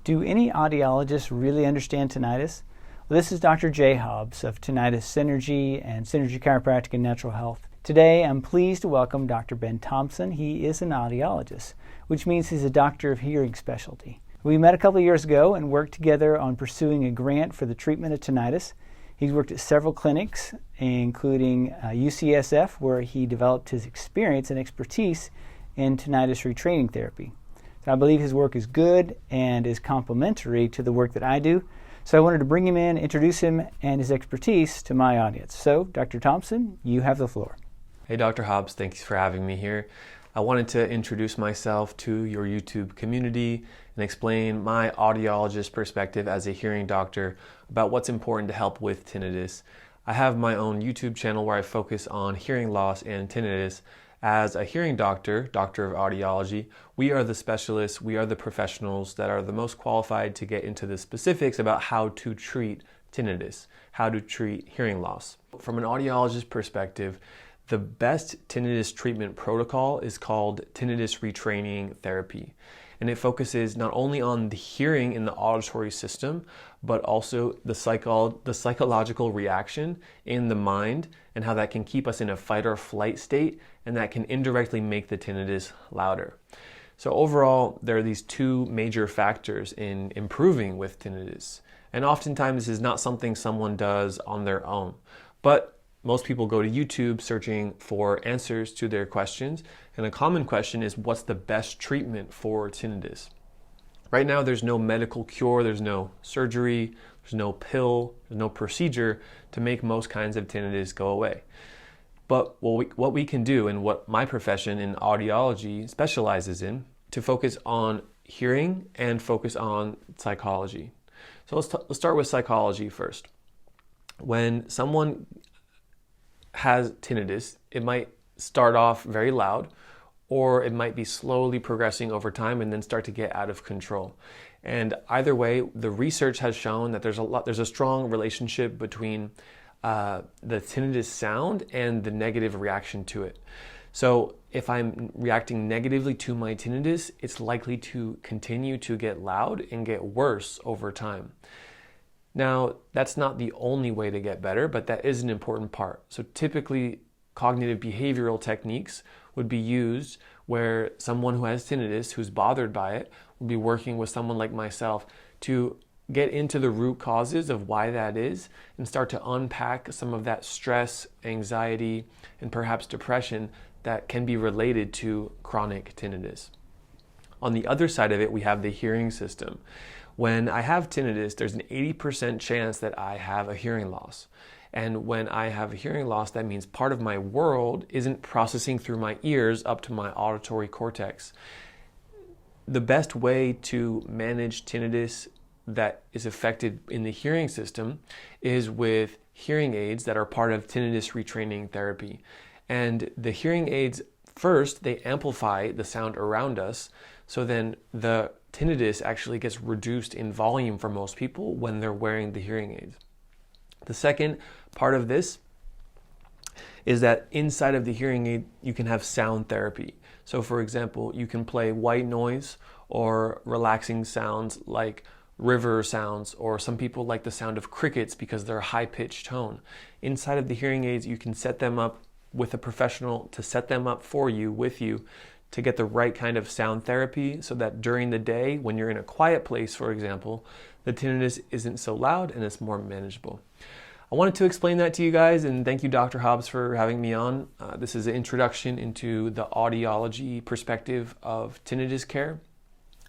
Do any audiologists really understand tinnitus? Well, this is Dr. J. Hobbs of Tinnitus Synergy and Synergy Chiropractic and Natural Health. Today, I'm pleased to welcome Dr. Ben Thompson. He is an audiologist, which means he's a doctor of hearing specialty. We met a couple of years ago and worked together on pursuing a grant for the treatment of tinnitus. He's worked at several clinics, including UCSF, where he developed his experience and expertise in tinnitus retraining therapy. So I believe his work is good and is complementary to the work that I do. So I wanted to bring him in, introduce him and his expertise to my audience. So, Dr. Thompson, you have the floor. Hey, Dr. Hobbs, thanks for having me here. I wanted to introduce myself to your YouTube community and explain my audiologist perspective as a hearing doctor about what's important to help with tinnitus. I have my own YouTube channel where I focus on hearing loss and tinnitus. As a hearing doctor, doctor of audiology, we are the specialists, we are the professionals that are the most qualified to get into the specifics about how to treat tinnitus, how to treat hearing loss. From an audiologist perspective, the best tinnitus treatment protocol is called tinnitus retraining therapy. And it focuses not only on the hearing in the auditory system, but also the psychological reaction in the mind and how that can keep us in a fight or flight state, and that can indirectly make the tinnitus louder. So overall, there are these two major factors in improving with tinnitus. And oftentimes this is not something someone does on their own, but most people go to YouTube searching for answers to their questions, and a common question is, what's the best treatment for tinnitus? Right now, there's no medical cure, there's no surgery, there's no pill, there's no procedure to make most kinds of tinnitus go away. But what we can do, and what my profession in audiology specializes in, to focus on hearing and focus on psychology. So let's start with psychology first. When someone has tinnitus, it might start off very loud, or it might be slowly progressing over time and then start to get out of control. And either way, the research has shown that there's a strong relationship between the tinnitus sound and the negative reaction to it. So if I'm reacting negatively to my tinnitus, it's likely to continue to get loud and get worse over time. Now, that's not the only way to get better, but that is an important part. So typically, cognitive behavioral techniques would be used where someone who has tinnitus, who's bothered by it, will be working with someone like myself to get into the root causes of why that is and start to unpack some of that stress, anxiety, and perhaps depression that can be related to chronic tinnitus. On the other side of it, we have the hearing system. When I have tinnitus, there's an 80% chance that I have a hearing loss. And when I have a hearing loss, that means part of my world isn't processing through my ears up to my auditory cortex. The best way to manage tinnitus that is affected in the hearing system is with hearing aids that are part of tinnitus retraining therapy. And the hearing aids, first, they amplify the sound around us, so then the tinnitus actually gets reduced in volume for most people when they're wearing the hearing aids. The second part of this is that inside of the hearing aid, you can have sound therapy. So for example, you can play white noise or relaxing sounds like river sounds, or some people like the sound of crickets because they're a high-pitched tone. Inside of the hearing aids, you can set them up with a professional to set them up for you, with you, to get the right kind of sound therapy so that during the day, when you're in a quiet place, for example, the tinnitus isn't so loud and it's more manageable. I wanted to explain that to you guys, and thank you, Dr. Hobbs, for having me on. This is an introduction into the audiology perspective of tinnitus care.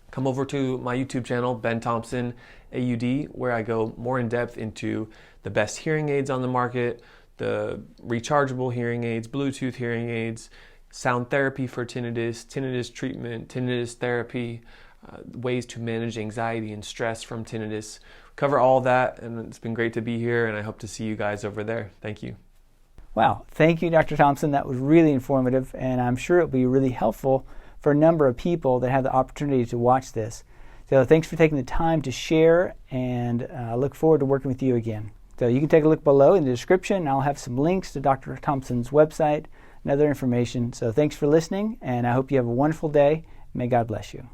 Come over to my YouTube channel, Ben Thompson AUD, where I go more in depth into the best hearing aids on the market, the rechargeable hearing aids, Bluetooth hearing aids, sound therapy for tinnitus, tinnitus treatment, tinnitus therapy, ways to manage anxiety and stress from tinnitus. Cover all that, and it's been great to be here, and I hope to see you guys over there. Thank you. Wow, thank you, Dr. Thompson. That was really informative, and I'm sure it'll be really helpful for a number of people that have the opportunity to watch this. So thanks for taking the time to share, and I look forward to working with you again. So you can take a look below in the description. I'll have some links to Dr. Thompson's website and other information. So thanks for listening, and I hope you have a wonderful day. May God bless you.